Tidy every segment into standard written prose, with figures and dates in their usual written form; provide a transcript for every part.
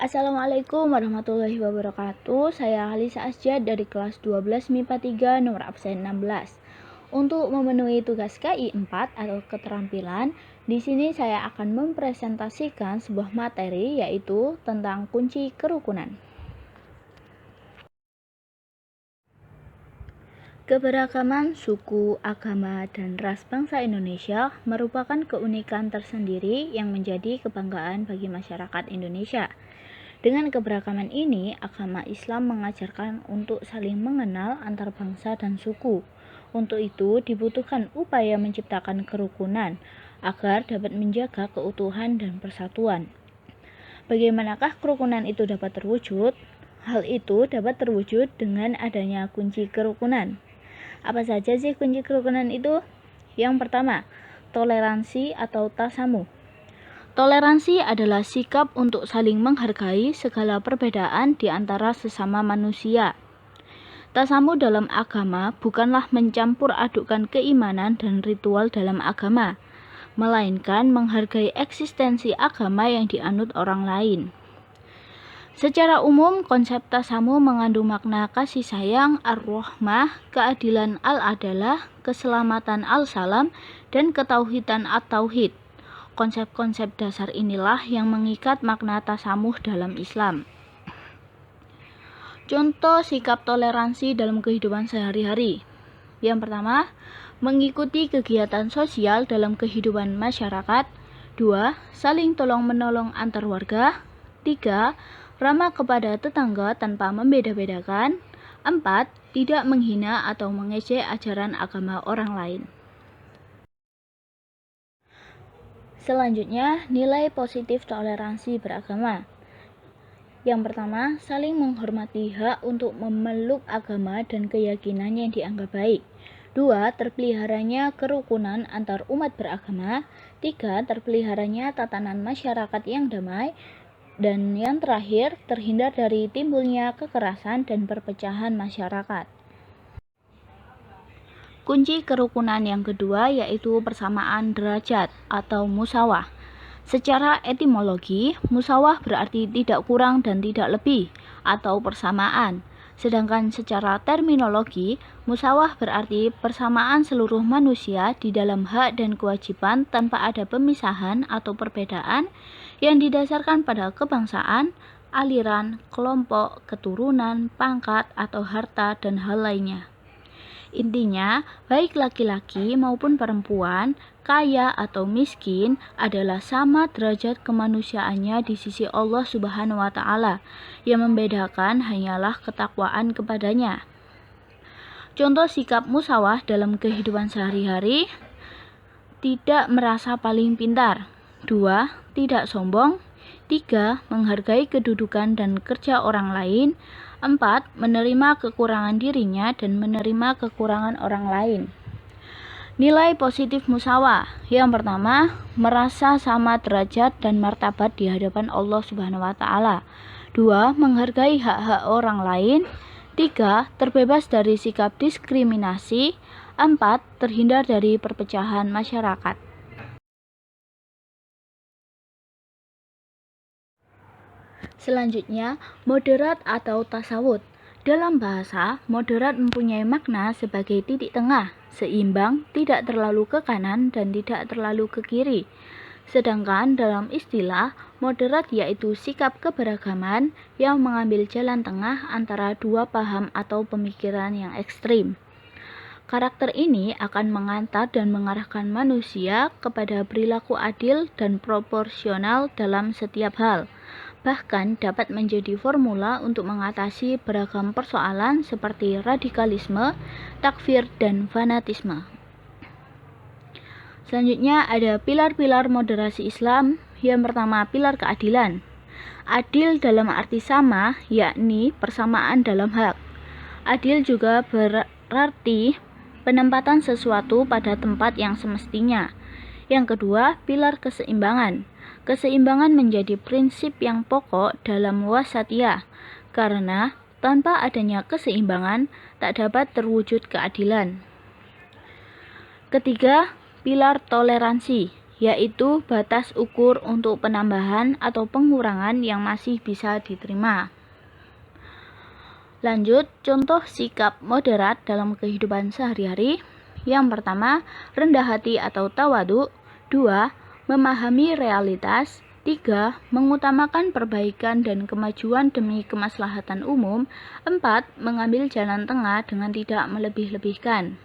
Assalamualaikum warahmatullahi wabarakatuh. Saya Halisa Asjad dari kelas 12 MIPA 3 nomor absen 16. Untuk memenuhi tugas KI 4 atau keterampilan, di sini saya akan mempresentasikan sebuah materi yaitu tentang kunci kerukunan. Keberagaman suku, agama, dan ras bangsa Indonesia merupakan keunikan tersendiri yang menjadi kebanggaan bagi masyarakat Indonesia. Dengan keberagaman ini, agama Islam mengajarkan untuk saling mengenal antar bangsa dan suku. Untuk itu, dibutuhkan upaya menciptakan kerukunan agar dapat menjaga keutuhan dan persatuan. Bagaimanakah kerukunan itu dapat terwujud? Hal itu dapat terwujud dengan adanya kunci kerukunan. Apa saja sih kunci kerukunan itu? Yang pertama, toleransi atau tasamuh. Toleransi adalah sikap untuk saling menghargai segala perbedaan di antara sesama manusia. Tasamuh dalam agama bukanlah mencampur adukkan keimanan dan ritual dalam agama, melainkan menghargai eksistensi agama yang dianut orang lain. Secara umum, konsep tasamuh mengandung makna kasih sayang, ar-rahmah, keadilan al-adalah, keselamatan al-salam, dan ketauhidan at-tauhid. Konsep-konsep dasar inilah yang mengikat makna tasamuh dalam Islam. Contoh sikap toleransi dalam kehidupan sehari-hari. Yang pertama, mengikuti kegiatan sosial dalam kehidupan masyarakat. 2. Saling tolong-menolong antar warga. 3. Ramah kepada tetangga tanpa membeda-bedakan. 4. Tidak menghina atau mengejek ajaran agama orang lain. Selanjutnya, nilai positif toleransi beragama. Yang pertama, saling menghormati hak untuk memeluk agama dan keyakinan yang dianggap baik. 2. Terpeliharanya kerukunan antar umat beragama. 3. Terpeliharanya tatanan masyarakat yang damai. Dan yang terakhir, terhindar dari timbulnya kekerasan dan perpecahan masyarakat. Kunci kerukunan yang kedua yaitu persamaan derajat atau musawah. Secara etimologi, musawah berarti tidak kurang dan tidak lebih atau persamaan. Sedangkan secara terminologi, musawah berarti persamaan seluruh manusia di dalam hak dan kewajiban tanpa ada pemisahan atau perbedaan yang didasarkan pada kebangsaan, aliran, kelompok, keturunan, pangkat, atau harta, dan hal lainnya. Intinya, baik laki-laki maupun perempuan, kaya atau miskin adalah sama derajat kemanusiaannya di sisi Allah Subhanahu wa Ta'ala. Yang membedakan hanyalah ketakwaan kepadanya. Contoh sikap musawah dalam kehidupan sehari-hari: tidak merasa paling pintar. 2. Tidak sombong. 3. Menghargai kedudukan dan kerja orang lain. 4. Menerima kekurangan dirinya dan menerima kekurangan orang lain. Nilai positif musawah. Yang pertama, merasa sama derajat dan martabat di hadapan Allah Subhanahu wa Ta'ala. 2. Menghargai hak-hak orang lain. 3. Terbebas dari sikap diskriminasi. 4. Terhindar dari perpecahan masyarakat. Selanjutnya, moderat atau tasawuf. Dalam bahasa, moderat mempunyai makna sebagai titik tengah, seimbang, tidak terlalu ke kanan dan tidak terlalu ke kiri. Sedangkan dalam istilah, moderat yaitu sikap keberagaman yang mengambil jalan tengah antara dua paham atau pemikiran yang ekstrim. Karakter ini akan mengantar dan mengarahkan manusia kepada perilaku adil dan proporsional dalam setiap hal. Bahkan dapat menjadi formula untuk mengatasi beragam persoalan seperti radikalisme, takfir, dan fanatisme. Selanjutnya ada pilar-pilar moderasi Islam. Yang pertama, pilar keadilan. Adil dalam arti sama, yakni persamaan dalam hak. Adil juga berarti penempatan sesuatu pada tempat yang semestinya. Yang kedua, pilar keseimbangan. Keseimbangan menjadi prinsip yang pokok dalam wasatiyah, karena tanpa adanya keseimbangan tak dapat terwujud keadilan. Ketiga, pilar toleransi, yaitu batas ukur untuk penambahan atau pengurangan yang masih bisa diterima. Lanjut, contoh sikap moderat dalam kehidupan sehari-hari. Yang pertama, rendah hati atau tawadu. 2. Memahami realitas. 3. Mengutamakan perbaikan dan kemajuan demi kemaslahatan umum. 4. Mengambil jalan tengah dengan tidak melebih-lebihkan.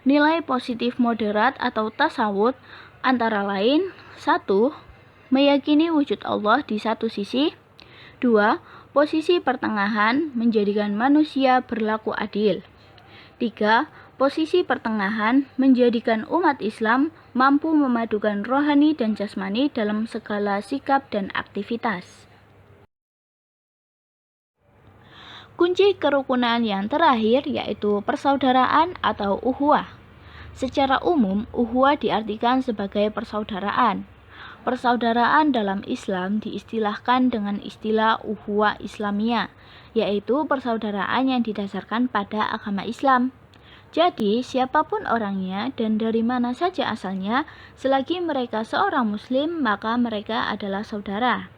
Nilai positif moderat atau tasawuf antara lain: 1. Meyakini wujud Allah di satu sisi. 2. Posisi pertengahan menjadikan manusia berlaku adil. 3. Posisi pertengahan menjadikan umat Islam mampu memadukan rohani dan jasmani dalam segala sikap dan aktivitas. Kunci kerukunan yang terakhir yaitu persaudaraan atau ukhuwah. Secara umum, ukhuwah diartikan sebagai persaudaraan. Persaudaraan dalam Islam diistilahkan dengan istilah ukhuwah Islamiyah, yaitu persaudaraan yang didasarkan pada agama Islam. Jadi, siapapun orangnya dan dari mana saja asalnya, selagi mereka seorang Muslim, maka mereka adalah saudara.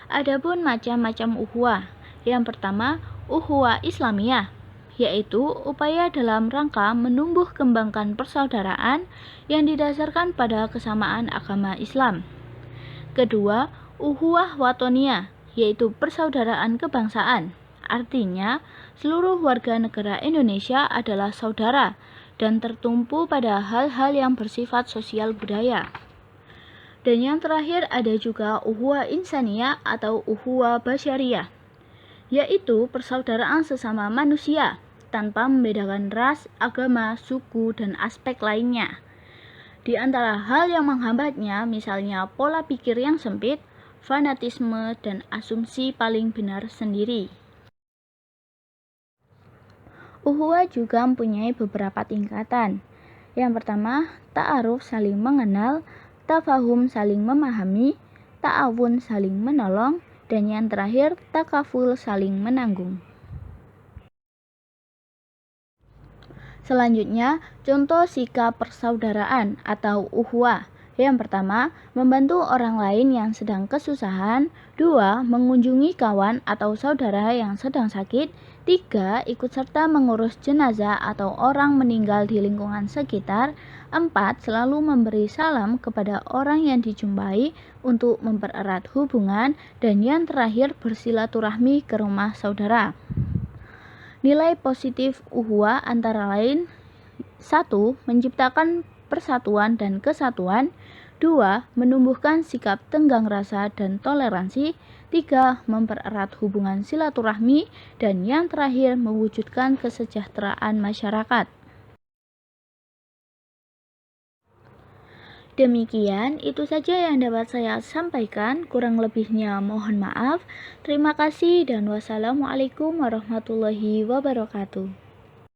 Adapun macam-macam ukhuwah. Yang pertama, ukhuwah Islamiyah, yaitu upaya dalam rangka menumbuh kembangkan persaudaraan yang didasarkan pada kesamaan agama Islam. Kedua, ukhuwah watoniyah, yaitu persaudaraan kebangsaan. Artinya, seluruh warga negara Indonesia adalah saudara dan tertumpu pada hal-hal yang bersifat sosial budaya. Dan yang terakhir ada juga ukhuwah insaniyah atau ukhuwah basyariyah, yaitu persaudaraan sesama manusia tanpa membedakan ras, agama, suku, dan aspek lainnya. Di antara hal yang menghambatnya misalnya pola pikir yang sempit, fanatisme, dan asumsi paling benar sendiri. Ukhuwah juga mempunyai beberapa tingkatan. Yang pertama, ta'aruf saling mengenal, tafahum saling memahami, ta'awun saling menolong, dan yang terakhir, takaful saling menanggung. Selanjutnya, contoh sikap persaudaraan atau ukhuwah. Yang pertama, membantu orang lain yang sedang kesusahan. 2. Mengunjungi kawan atau saudara yang sedang sakit. 3. Ikut serta mengurus jenazah atau orang meninggal di lingkungan sekitar. 4. Selalu memberi salam kepada orang yang dijumpai untuk mempererat hubungan. Dan yang terakhir, bersilaturahmi ke rumah saudara. Nilai positif ukhuwah antara lain: 1. Menciptakan persatuan dan kesatuan. 2. Menumbuhkan sikap tenggang rasa dan toleransi. 3. Mempererat hubungan silaturahmi. Dan yang terakhir, mewujudkan kesejahteraan masyarakat. Demikian, itu saja yang dapat saya sampaikan. Kurang lebihnya mohon maaf. Terima kasih dan wassalamualaikum warahmatullahi wabarakatuh.